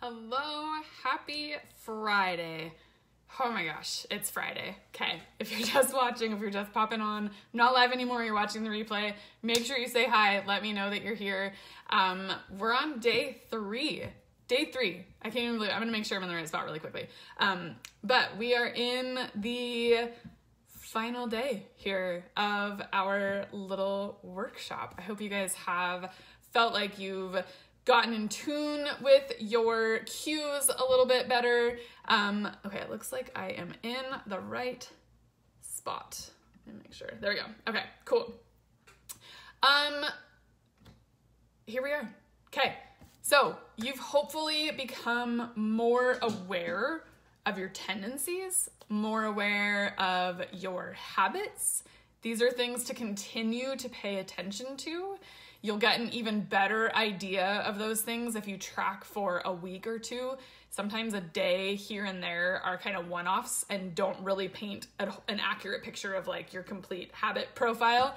Hello, happy Friday. Oh my gosh, it's Friday. Okay, if you're just watching, if you're just popping on, I'm not live anymore, you're watching the replay, make sure you say hi, let me know that you're here. We're on day three. I can't even believe it. I'm gonna make sure I'm in the right spot really quickly. But we are in the final day here of our little workshop. I hope you guys have felt like you've gotten in tune with your cues a little bit better. Okay, it looks like I am in the right spot. Let me make sure. There we go. Okay, cool. Here we are. Okay, so you've hopefully become more aware of your tendencies, more aware of your habits. These are things to continue to pay attention to. You'll get an even better idea of those things if you track for a week or two. Sometimes a day here and there are kind of one-offs and don't really paint an accurate picture of like your complete habit profile.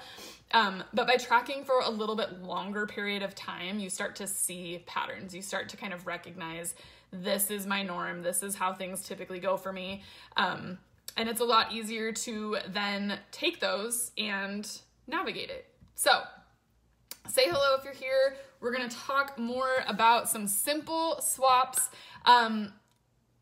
But by tracking for a little bit longer period of time, you start to see patterns. You start to kind of recognize, this is my norm. This is how things typically go for me. And it's a lot easier to then take those and navigate it. So say hello if you're here. We're going to talk more about some simple swaps.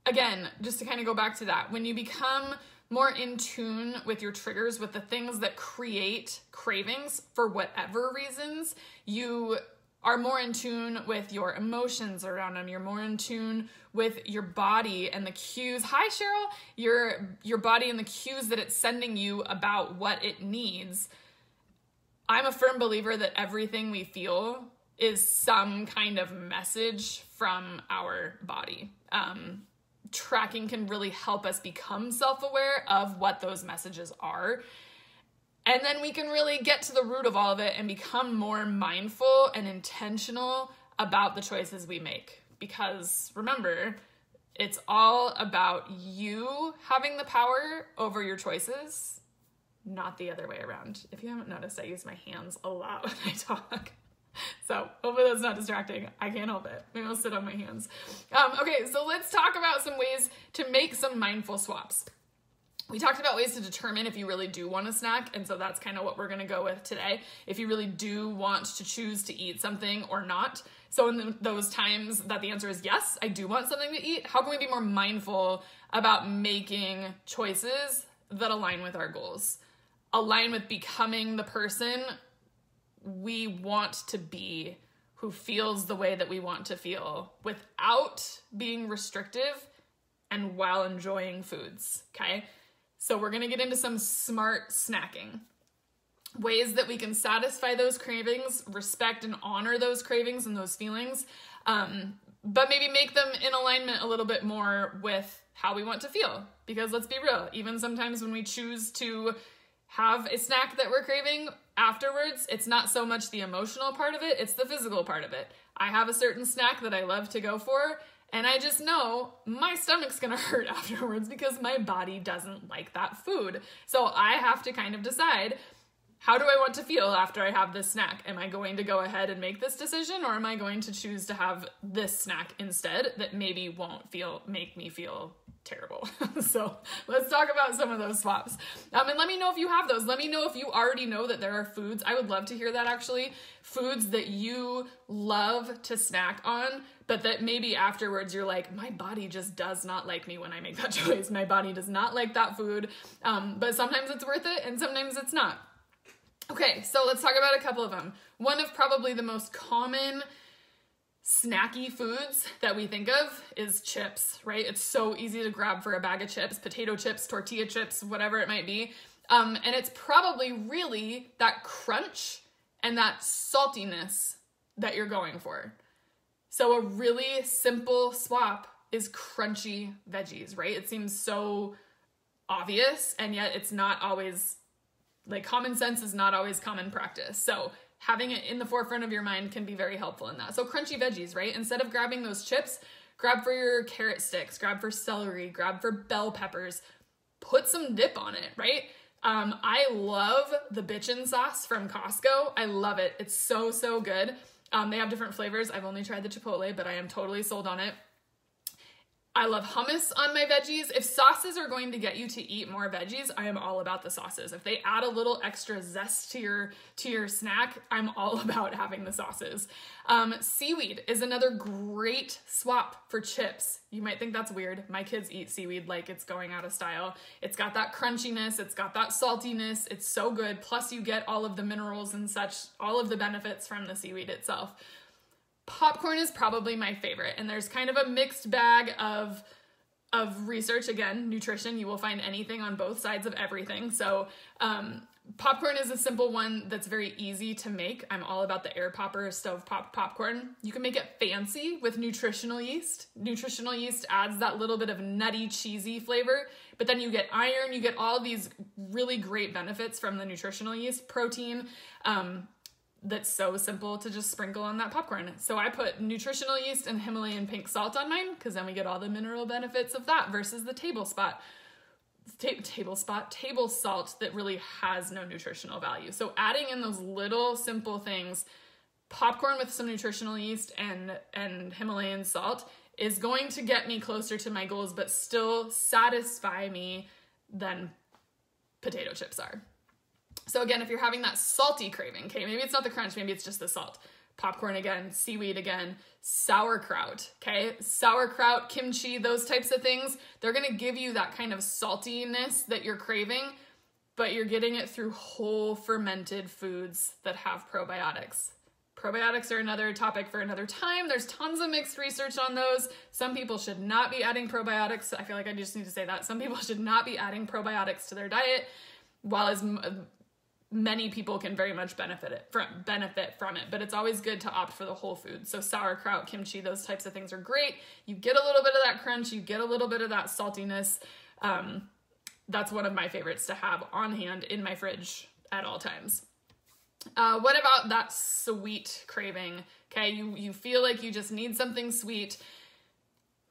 Again, just to kind of go back to that, when you become more in tune with your triggers, with the things that create cravings for whatever reasons, you are more in tune with your emotions around them. You're more in tune with your body and the cues. Hi, Cheryl. Your body and the cues that it's sending you about what it needs. I'm a firm believer that everything we feel is some kind of message from our body. Tracking can really help us become self-aware of what those messages are. And then we can really get to the root of all of it and become more mindful and intentional about the choices we make. Because remember, it's all about you having the power over your choices, not the other way around. If you haven't noticed, I use my hands a lot when I talk. So hopefully that's not distracting. I can't help it. Maybe I'll sit on my hands. Okay, so let's talk about some ways to make some mindful swaps. We talked about ways to determine if you really do want a snack, and so that's kind of what we're gonna go with today. If you really do want to choose to eat something or not. So in those times that the answer is yes, I do want something to eat, how can we be more mindful about making choices that align with our goals? Align with becoming the person we want to be, who feels the way that we want to feel without being restrictive and while enjoying foods, okay? So we're gonna get into some smart snacking. Ways that we can satisfy those cravings, respect and honor those cravings and those feelings, but maybe make them in alignment a little bit more with how we want to feel. Because let's be real, even sometimes when we choose to have a snack that we're craving afterwards, it's not so much the emotional part of it, it's the physical part of it. I have a certain snack that I love to go for, and I just know my stomach's gonna hurt afterwards because my body doesn't like that food. So I have to kind of decide, how do I want to feel after I have this snack? Am I going to go ahead and make this decision, or am I going to choose to have this snack instead that maybe won't make me feel terrible? So let's talk about some of those swaps. And let me know if you have those. Let me know if you already know that there are foods. I would love to hear that, actually. Foods that you love to snack on, but that maybe afterwards you're like, my body just does not like me when I make that choice. My body does not like that food. But sometimes it's worth it and sometimes it's not. Okay, so let's talk about a couple of them. One of probably the most common snacky foods that we think of is chips, right? It's so easy to grab for a bag of chips, potato chips, tortilla chips, whatever it might be. And it's probably really that crunch and that saltiness that you're going for. So a really simple swap is crunchy veggies, right? It seems so obvious, and yet it's not always, like, common sense is not always common practice. So having it in the forefront of your mind can be very helpful in that. So crunchy veggies, right? Instead of grabbing those chips, grab for your carrot sticks, grab for celery, grab for bell peppers, put some dip on it, right? I love the bitchin' sauce from Costco. I love it. It's so, so good. They have different flavors. I've only tried the Chipotle, but I am totally sold on it. I love hummus on my veggies. If sauces are going to get you to eat more veggies, I am all about the sauces. If they add a little extra zest to your snack, I'm all about having the sauces. Seaweed is another great swap for chips. You might think that's weird. My kids eat seaweed like it's going out of style. It's got that crunchiness. It's got that saltiness. It's so good. Plus you get all of the minerals and such, all of the benefits from the seaweed itself. Popcorn is probably my favorite, and there's kind of a mixed bag of research. Again, nutrition, you will find anything on both sides of everything. So popcorn is a simple one that's very easy to make. I'm all about the air popper stove popcorn. You can make it fancy with nutritional yeast. Nutritional yeast adds that little bit of nutty, cheesy flavor, but then you get iron, you get all these really great benefits from the nutritional yeast, protein, that's so simple to just sprinkle on that popcorn. So I put nutritional yeast and Himalayan pink salt on mine because then we get all the mineral benefits of that versus the table salt that really has no nutritional value. So adding in those little simple things, popcorn with some nutritional yeast and Himalayan salt is going to get me closer to my goals, but still satisfy me than potato chips are. So again, if you're having that salty craving, okay, maybe it's not the crunch, maybe it's just the salt. Popcorn again, seaweed again, sauerkraut, okay? Sauerkraut, kimchi, those types of things, they're gonna give you that kind of saltiness that you're craving, but you're getting it through whole fermented foods that have probiotics. Probiotics are another topic for another time. There's tons of mixed research on those. Some people should not be adding probiotics. I feel like I just need to say that. Some people should not be adding probiotics to their diet, while as many people can very much benefit from it, but it's always good to opt for the whole food. So sauerkraut, kimchi, those types of things are great. You get a little bit of that crunch, you get a little bit of that saltiness. That's one of my favorites to have on hand in my fridge at all times. What about that sweet craving? Okay, you feel like you just need something sweet.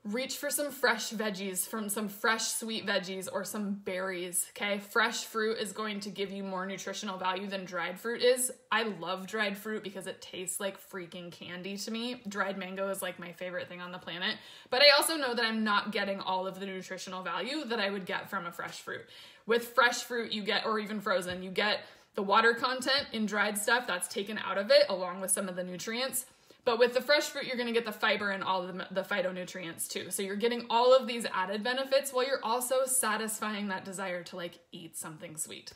Reach for some fresh veggies, from some fresh sweet veggies or some berries, okay? Fresh fruit is going to give you more nutritional value than dried fruit is. I love dried fruit because it tastes like freaking candy to me. Dried mango is like my favorite thing on the planet. But I also know that I'm not getting all of the nutritional value that I would get from a fresh fruit. With fresh fruit you get, or even frozen, you get the water content in dried stuff that's taken out of it along with some of the nutrients. But with the fresh fruit, you're going to get the fiber and all of the phytonutrients too. So you're getting all of these added benefits while you're also satisfying that desire to like eat something sweet.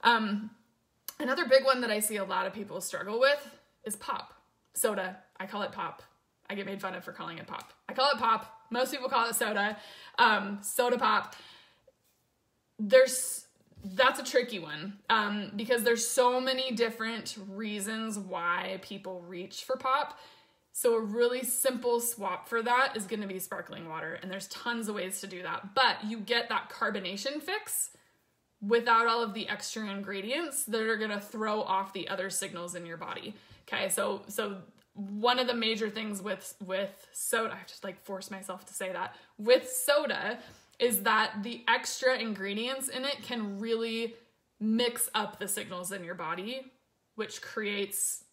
Another big one that I see a lot of people struggle with is pop. Soda. I call it pop. I get made fun of for calling it pop. I call it pop. Most people call it soda. Soda pop. That's a tricky one because there's so many different reasons why people reach for pop. So a really simple swap for that is going to be sparkling water, and there's tons of ways to do that. But you get that carbonation fix without all of the extra ingredients that are going to throw off the other signals in your body. Okay, so one of the major things with soda, I have to like force myself to say that, with soda is that the extra ingredients in it can really mix up the signals in your body, which creates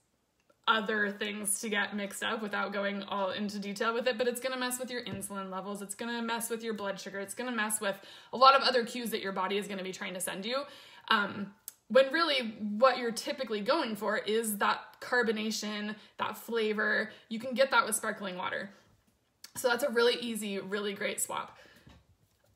other things to get mixed up without going all into detail with it, but it's going to mess with your insulin levels. It's going to mess with your blood sugar. It's going to mess with a lot of other cues that your body is going to be trying to send you. When really what you're typically going for is that carbonation, that flavor. You can get that with sparkling water. So that's a really easy, really great swap.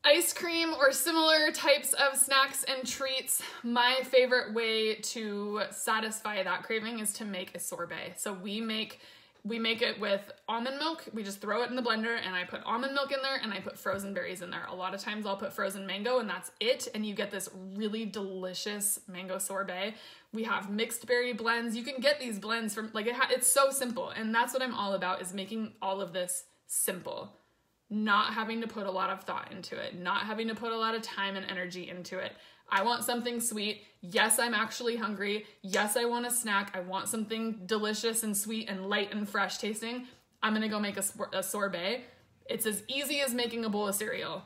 Ice cream or similar types of snacks and treats. My favorite way to satisfy that craving is to make a sorbet. So we make it with almond milk. We just throw it in the blender and I put almond milk in there and I put frozen berries in there. A lot of times I'll put frozen mango and that's it. And you get this really delicious mango sorbet. We have mixed berry blends. You can get these blends from it's so simple. And that's what I'm all about, is making all of this simple. Not having to put a lot of thought into it, not having to put a lot of time and energy into it. I want something sweet. Yes, I'm actually hungry. Yes, I want a snack. I want something delicious and sweet and light and fresh tasting. I'm gonna go make a sorbet. It's as easy as making a bowl of cereal.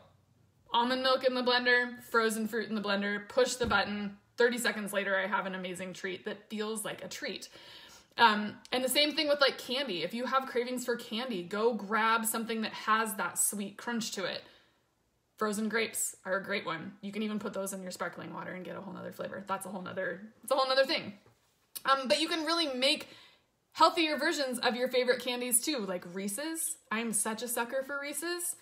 Almond milk in the blender, frozen fruit in the blender, push the button. 30 seconds later, I have an amazing treat that feels like a treat. And the same thing with like candy. If you have cravings for candy, go grab something that has that sweet crunch to it. Frozen grapes are a great one. You can even put those in your sparkling water and get a whole nother flavor. It's a whole nother thing. But you can really make healthier versions of your favorite candies too, like Reese's. I'm such a sucker for Reese's.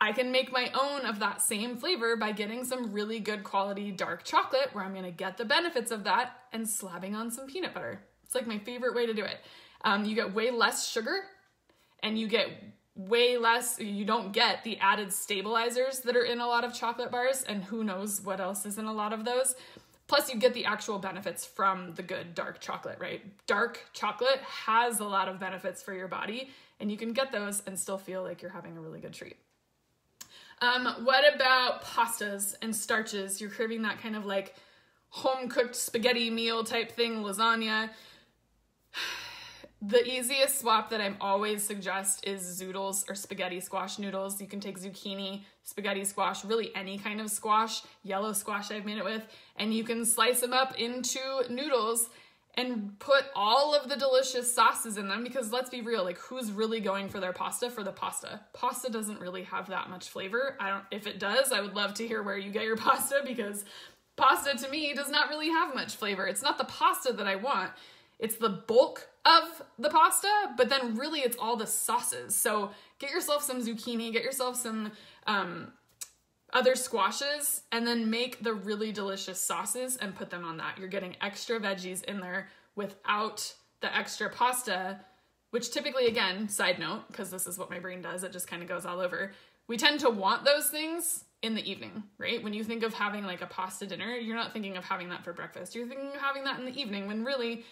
I can make my own of that same flavor by getting some really good quality dark chocolate where I'm going to get the benefits of that and slapping on some peanut butter. It's like my favorite way to do it. You get way less sugar and you get way less, you don't get the added stabilizers that are in a lot of chocolate bars, and who knows what else is in a lot of those. Plus you get the actual benefits from the good dark chocolate, right? Dark chocolate has a lot of benefits for your body, and you can get those and still feel like you're having a really good treat. What about pastas and starches? You're craving that kind of like home-cooked spaghetti meal type thing, lasagna. The easiest swap that I always suggest is zoodles or spaghetti squash noodles. You can take zucchini, spaghetti squash, really any kind of squash, yellow squash I've made it with, and you can slice them up into noodles and put all of the delicious sauces in them, because let's be real, like who's really going for their pasta for the pasta? Pasta doesn't really have that much flavor. If it does, I would love to hear where you get your pasta, because pasta to me does not really have much flavor. It's not the pasta that I want. It's the bulk of the pasta, but then really it's all the sauces. So get yourself some zucchini, get yourself some other squashes, and then make the really delicious sauces and put them on that. You're getting extra veggies in there without the extra pasta, which typically, again, side note, because this is what my brain does, it just kind of goes all over. We tend to want those things in the evening, right? When you think of having like a pasta dinner, you're not thinking of having that for breakfast. You're thinking of having that in the evening, when really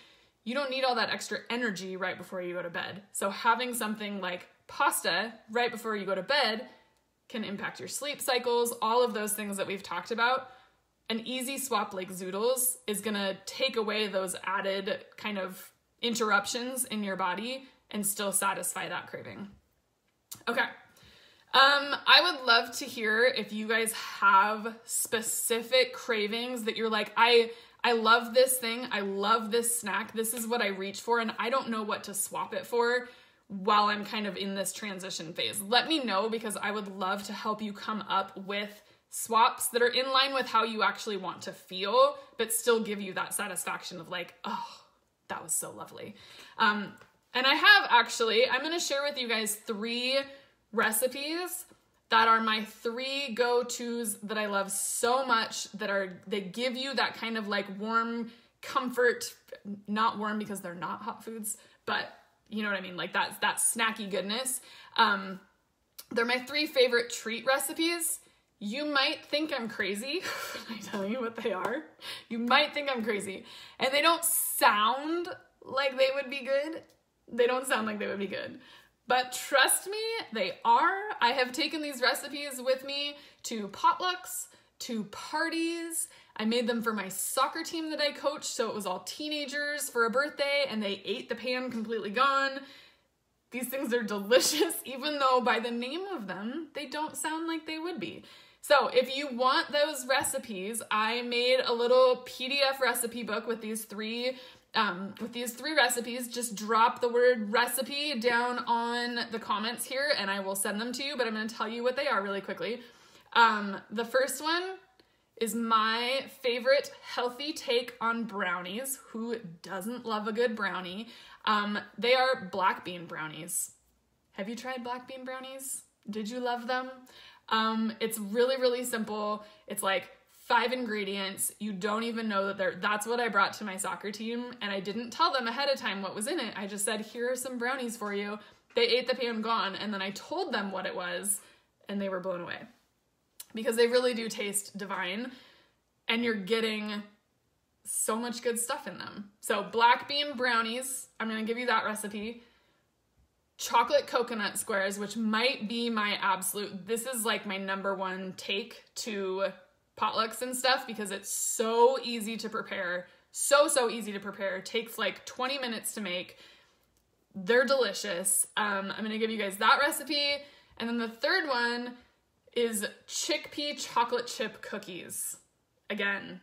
you don't need all that extra energy right before you go to bed. So having something like pasta right before you go to bed can impact your sleep cycles, all of those things that we've talked about. An easy swap like zoodles is gonna take away those added kind of interruptions in your body and still satisfy that craving. Okay. I would love to hear if you guys have specific cravings that you're like, I love this thing, I love this snack, this is what I reach for, and I don't know what to swap it for while I'm kind of in this transition phase. Let me know, because I would love to help you come up with swaps that are in line with how you actually want to feel, but still give you that satisfaction of like, oh, that was so lovely. And I have actually, I'm gonna share with you guys 3 recipes that are my 3 go-tos that I love so much, they give you that kind of like warm comfort, not warm because they're not hot foods, but you know what I mean? Like that snacky goodness. They're my 3 favorite treat recipes. You might think I'm crazy when I tell you what they are. You might think I'm crazy. And they don't sound like they would be good. They don't sound like they would be good. But trust me, they are. I have taken these recipes with me to potlucks, to parties. I made them for my soccer team that I coached, so it was all teenagers for a birthday, and they ate the pan completely gone. These things are delicious, even though by the name of them, they don't sound like they would be. So if you want those recipes, I made a little PDF recipe book with these 3 recipes. Just drop the word recipe down on the comments here and I will send them to you, but I'm going to tell you what they are really quickly. The first one is my favorite healthy take on brownies. Who doesn't love a good brownie? They are black bean brownies. Have you tried black bean brownies? Did you love them? It's really, really simple. It's like 5 ingredients. You don't even know that that's what I brought to my soccer team, and I didn't tell them ahead of time what was in it. I just said, here are some brownies for you. They ate the pan gone, and then I told them what it was, and they were blown away. Because they really do taste divine, and you're getting so much good stuff in them. So black bean brownies, I'm gonna give you that recipe. Chocolate coconut squares, which might be my absolute, this is like my #1 take to potlucks and stuff, because it's so easy to prepare. So easy to prepare. It takes like 20 minutes to make. They're delicious. I'm gonna give you guys that recipe. And then the third one is chickpea chocolate chip cookies. Again,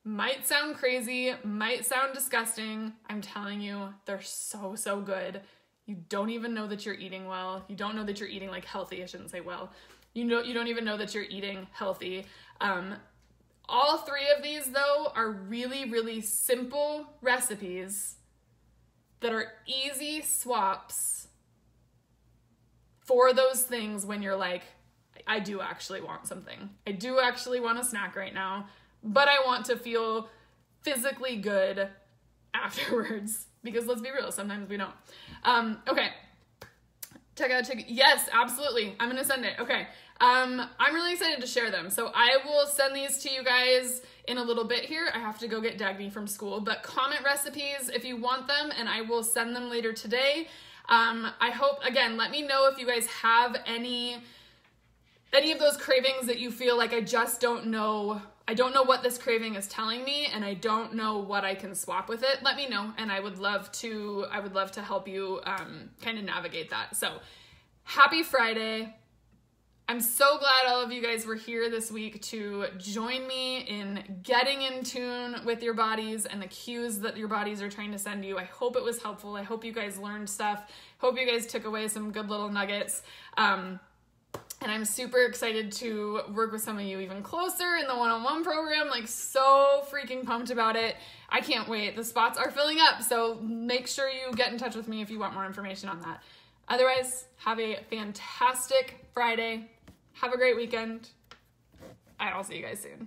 Might sound crazy, might sound disgusting. I'm telling you, they're so, so good. You don't even know that you're eating well. You don't know that you're eating like healthy. I shouldn't say well. You don't even know that you're eating healthy. All three of these, though, are really, really simple recipes that are easy swaps for those things when you're like, I do actually want something. I do actually want a snack right now, but I want to feel physically good afterwards. Because let's be real, sometimes we don't. Okay. Yes, absolutely. I'm going to send it. Okay. I'm really excited to share them. So I will send these to you guys in a little bit here. I have to go get Dagny from school, but comment recipes if you want them, and I will send them later today. I hope, again, let me know if you guys have any of those cravings that you feel like I just don't know. I don't know what this craving is telling me, and I don't know what I can swap with it. Let me know, and I would love to help you kind of navigate that. So happy Friday. I'm so glad all of you guys were here this week to join me in getting in tune with your bodies and the cues that your bodies are trying to send you. I hope it was helpful. I hope you guys learned stuff. Hope you guys took away some good little nuggets. And I'm super excited to work with some of you even closer in the one-on-one program. Like, so freaking pumped about it. I can't wait. The spots are filling up, so make sure you get in touch with me if you want more information on that. Otherwise, have a fantastic Friday. Have a great weekend. I'll see you guys soon.